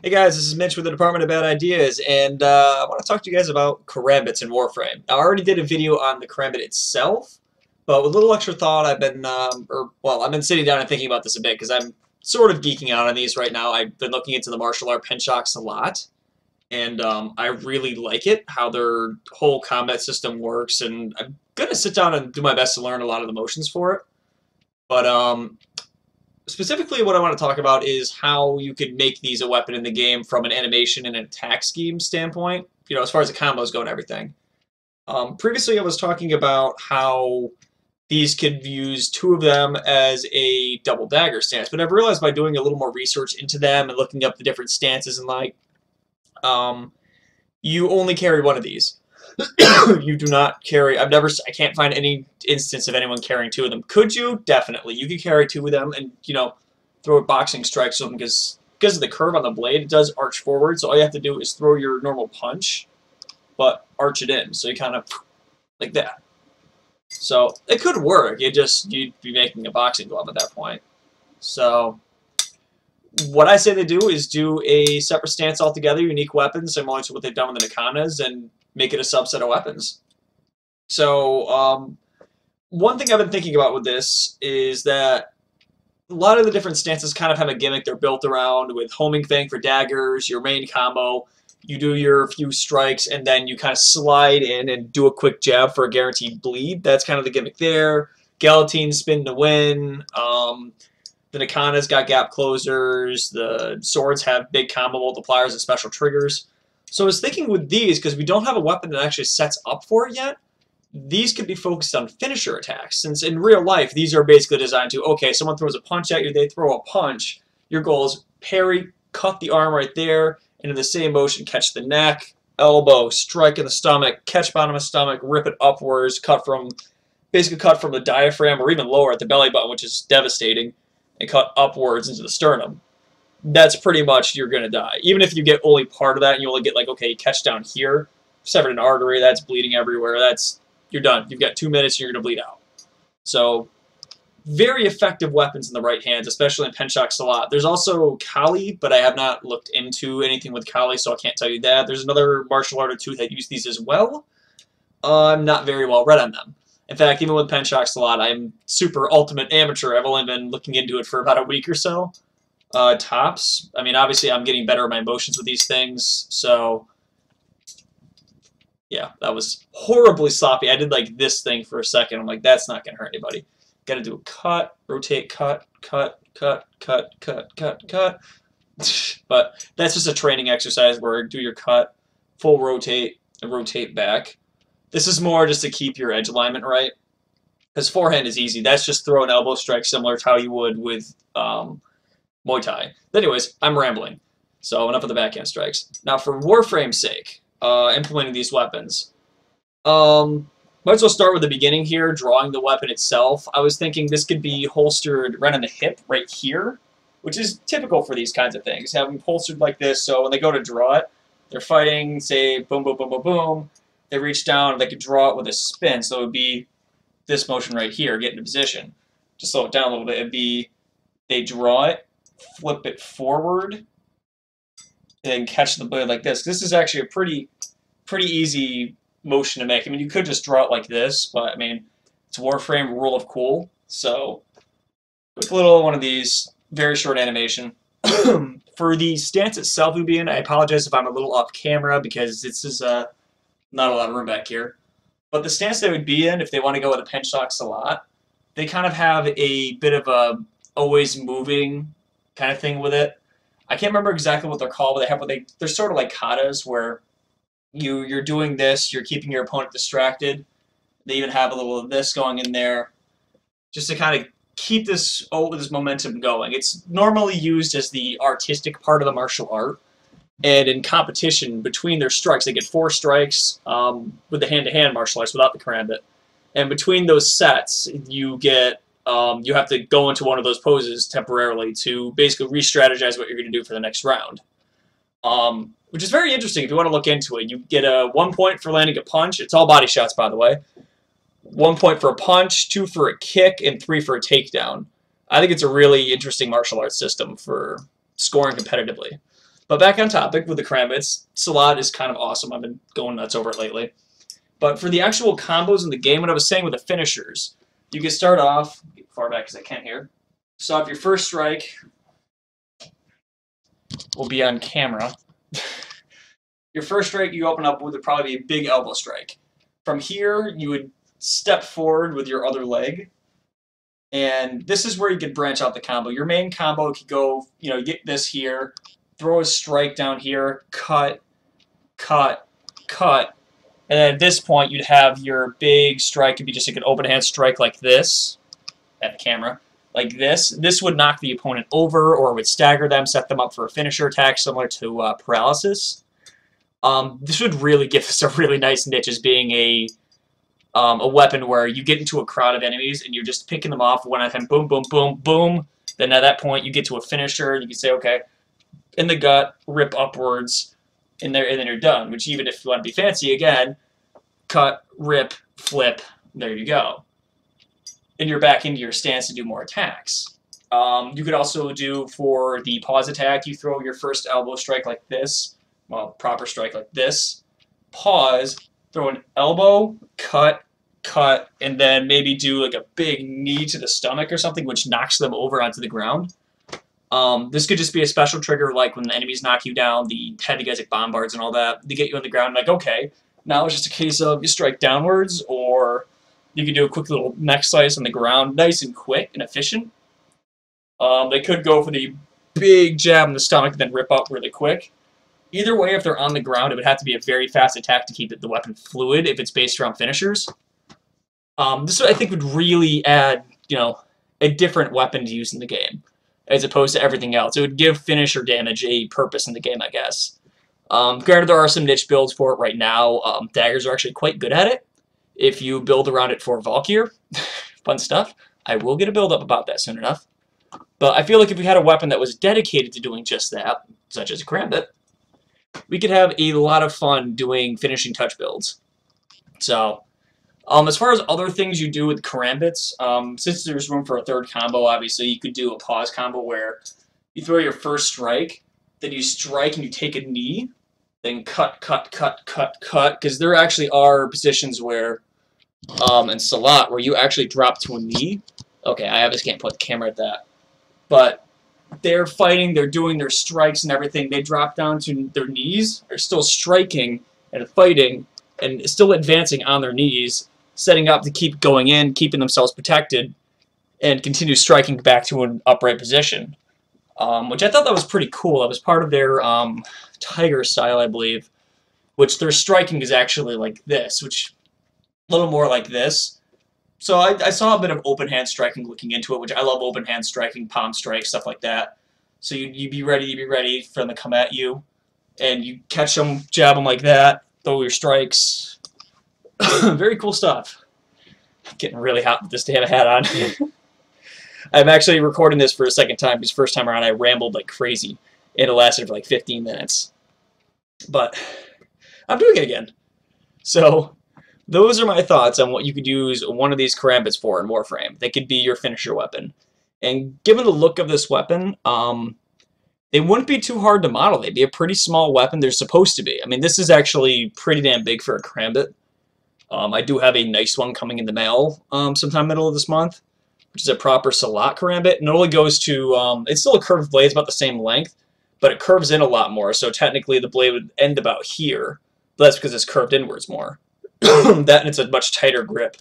Hey guys, this is Mitch with the Department of Bad Ideas, and I want to talk to you guys about Karambits in Warframe. Now, I already did a video on the Karambit itself, but with a little extra thought, I've been sitting down and thinking about this a bit because I'm sort of geeking out on these right now. I've been looking into the martial art Penchocks a lot, and I really like it, how their whole combat system works, and I'm gonna sit down and do my best to learn a lot of the motions for it. But specifically, what I want to talk about is how you could make these a weapon in the game from an animation and an attack scheme standpoint, as far as the combos go and everything. Previously, I was talking about how these could use two of them as a double dagger stance, but I've realized by doing a little more research into them and looking up the different stances and um, you only carry one of these. You do not carry. I can't find any instance of anyone carrying two of them. Could you? Definitely. You could carry two of them and, throw a boxing strike so because of the curve on the blade, it does arch forward. So all you have to do is throw your normal punch, but arch it in. So you kind of like that. So it could work. You'd be making a boxing glove at that point. So what I say they do is do a separate stance altogether, unique weapons, similar to what they've done with the Nakanas, and make it a subset of weapons. So, one thing I've been thinking about with this is that a lot of the different stances kind of have a gimmick they're built around, with homing fang for daggers, your main combo, you do your few strikes, and then you kind of slide in and do a quick jab for a guaranteed bleed. That's kind of the gimmick there. Guillotine spin to win. The Nakana's got gap closers. The swords have big combo multipliers and special triggers. So I was thinking with these, because we don't have a weapon that actually sets up for it yet, these could be focused on finisher attacks. Since in real life, these are basically designed to, okay, someone throws a punch at you, they throw a punch. Your goal is parry, cut the arm right there, and in the same motion, catch the neck, elbow, strike in the stomach, catch bottom of stomach, rip it upwards, basically cut from the diaphragm or even lower at the belly button, which is devastating, and cut upwards into the sternum. That's pretty much you're going to die. Even if you get only part of that and you only get like, okay, you catch down here, severed an artery, that's bleeding everywhere, you're done. You've got 2 minutes and you're going to bleed out. So very effective weapons in the right hands, especially in Penchocks a lot. There's also Kali, but I have not looked into anything with Kali, so I can't tell you that. There's another martial art or two that use these as well. I'm not very well read on them. In fact, even with Penchocks a lot, I'm super ultimate amateur. I've only been looking into it for about a week or so. Tops. I mean, obviously, I'm getting better at my motions with these things, so yeah, that was horribly sloppy. I did like this thing for a second. I'm like, that's not gonna hurt anybody. Got to do a cut, rotate, cut, cut, cut, cut, cut, cut, cut. But that's just a training exercise where do your cut, full rotate, and rotate back. This is more just to keep your edge alignment right. Because forehand is easy. That's just throw an elbow strike similar to how you would with Muay Thai. But anyways, I'm rambling. So enough of the backhand strikes. Now for Warframe's sake, implementing these weapons. Might as well start with the beginning here, drawing the weapon itself. I was thinking this could be holstered right on the hip, right here, which is typical for these kinds of things. Have them holstered like this, so when they go to draw it, they're fighting, say, boom, boom, boom, boom, boom. They reach down, and they could draw it with a spin, so it would be this motion right here, get into position. To slow it down a little bit, it'd be they draw it, flip it forward, and then catch the blade like this. This is actually a pretty easy motion to make. I mean, you could just draw it like this, but I mean, it's Warframe rule of cool. So, quick little one of these, very short animation. For the stance itself would be in, I apologize if I'm a little off camera because this is not a lot of room back here. But the stance they would be in, if they want to go with a Penchocks a lot, they kind of have a bit of a always moving kind of thing with it. I can't remember exactly what they're called, but they're sort of like katas where you're doing this, you're keeping your opponent distracted. They even have a little of this going in there, just to kind of keep this momentum going. It's normally used as the artistic part of the martial art, and in competition between their strikes, they get 4 strikes with the hand-to-hand martial arts without the karambit. And between those sets, you get you have to go into one of those poses temporarily to basically re-strategize what you're going to do for the next round. Which is very interesting if you want to look into it. You get a 1 point for landing a punch. It's all body shots, by the way. 1 point for a punch, 2 for a kick, and 3 for a takedown. I think it's a really interesting martial arts system for scoring competitively. But back on topic with the Karambits, Salat is kind of awesome. I've been going nuts over it lately. But for the actual combos in the game, what I was saying with the finishers, you can start off, get far back as I can here. So if your first strike will be on camera. Your first strike you open up with would probably be a big elbow strike. From here, you would step forward with your other leg. And this is where you could branch out the combo. Your main combo could go, you get this here, throw a strike down here, cut, cut, cut. And then at this point, you'd have your big strike. Could be just like an open hand strike like this, at the camera, like this. This would knock the opponent over or would stagger them, set them up for a finisher attack similar to paralysis. This would really give us a really nice niche as being a weapon where you get into a crowd of enemies and you're just picking them off one at a time, boom, boom, boom, boom. Then at that point, you get to a finisher and you can say, okay, in the gut, rip upwards, and then you're done. Which even if you want to be fancy, again, cut, rip, flip, there you go. And you're back into your stance to do more attacks. You could also do, for the pause attack, you throw your first elbow strike like this, well, proper strike like this, pause, throw an elbow, cut, cut, and then maybe do like a big knee to the stomach or something, which knocks them over onto the ground. This could just be a special trigger, like when the enemies knock you down, the heavy guys like bombards and all that, they get you on the ground, like, okay, now it's just a case of you strike downwards, or you can do a quick little neck slice on the ground, nice and quick and efficient. They could go for the big jab in the stomach and then rip up really quick. Either way, if they're on the ground, it would have to be a very fast attack to keep the weapon fluid if it's based around finishers. This, I think, would really add, a different weapon to use in the game, as opposed to everything else. It would give finisher damage a purpose in the game, I guess. Granted, there are some niche builds for it right now. Daggers are actually quite good at it. If you build around it for Valkyr, fun stuff. I will get a build up about that soon enough. But I feel like if we had a weapon that was dedicated to doing just that, such as a Karambit, we could have a lot of fun doing finishing touch builds. So, as far as other things you do with Karambits, since there's room for a third combo, obviously, you could do a pause combo where you throw your first strike, then you strike and you take a knee, then cut, cut, cut, cut, cut, because there actually are positions where, in Salat, where you actually drop to a knee. Okay, I obviously can't put the camera at that. But they're fighting, they're doing their strikes and everything, they drop down to their knees, are still striking and fighting, and still advancing on their knees, setting up to keep going in, keeping themselves protected, and continue striking back to an upright position. Which I thought that was pretty cool. That was part of their Tiger style, I believe, which their striking is actually like this, which a little more like this. So I saw a bit of open hand striking looking into it, which I love open hand striking, palm strike, stuff like that. So you be ready for them to come at you, and you catch them, jab them like that, throw your strikes. Very cool stuff. Getting really hot with this to have a hat on. I'm actually recording this for a second time, because first time around I rambled like crazy, and it lasted for like 15 minutes. But I'm doing it again. So those are my thoughts on what you could use one of these Karambits for in Warframe. They could be your finisher weapon. And given the look of this weapon, they wouldn't be too hard to model. They'd be a pretty small weapon. They're supposed to be. I mean, this is actually pretty damn big for a Karambit. I do have a nice one coming in the mail sometime middle of this month, which is a proper Salat Karambit. And it only goes to, it's still a curved blade, it's about the same length, but it curves in a lot more. So technically the blade would end about here, but that's because it's curved inwards more. That, and it's a much tighter grip.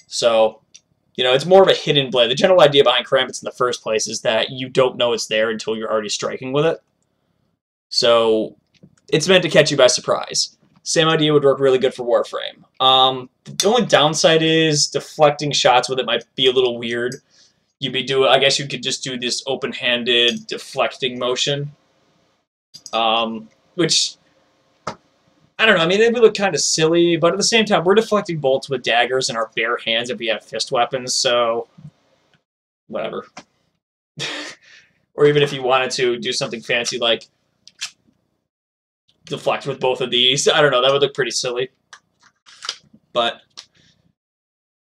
So, it's more of a hidden blade. The general idea behind Karambits in the first place is that you don't know it's there until you're already striking with it. So it's meant to catch you by surprise. Same idea would work really good for Warframe. The only downside is deflecting shots with it might be a little weird. I guess you could just do this open-handed deflecting motion, which, I don't know, I mean, it would look kind of silly, but at the same time, we're deflecting bolts with daggers in our bare hands if we have fist weapons, so whatever. Or even if you wanted to do something fancy like deflect with both of these, I don't know, that would look pretty silly. But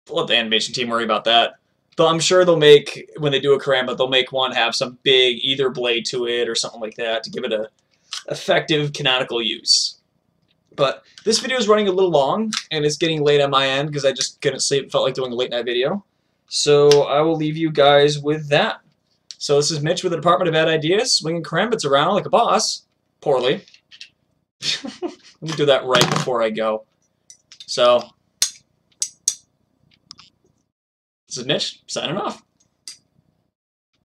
we'll let the animation team worry about that. Though I'm sure they'll make, when they do a Karambit, they'll make one have some big either blade to it or something like that to give it effective canonical use. But this video is running a little long, and it's getting late on my end because I just couldn't sleep. Felt like doing a late night video. So I will leave you guys with that. So this is Mitch with the Department of Bad Ideas, swinging Karambits around like a boss. Poorly. Let me do that right before I go. So, this is Mitch, signing off.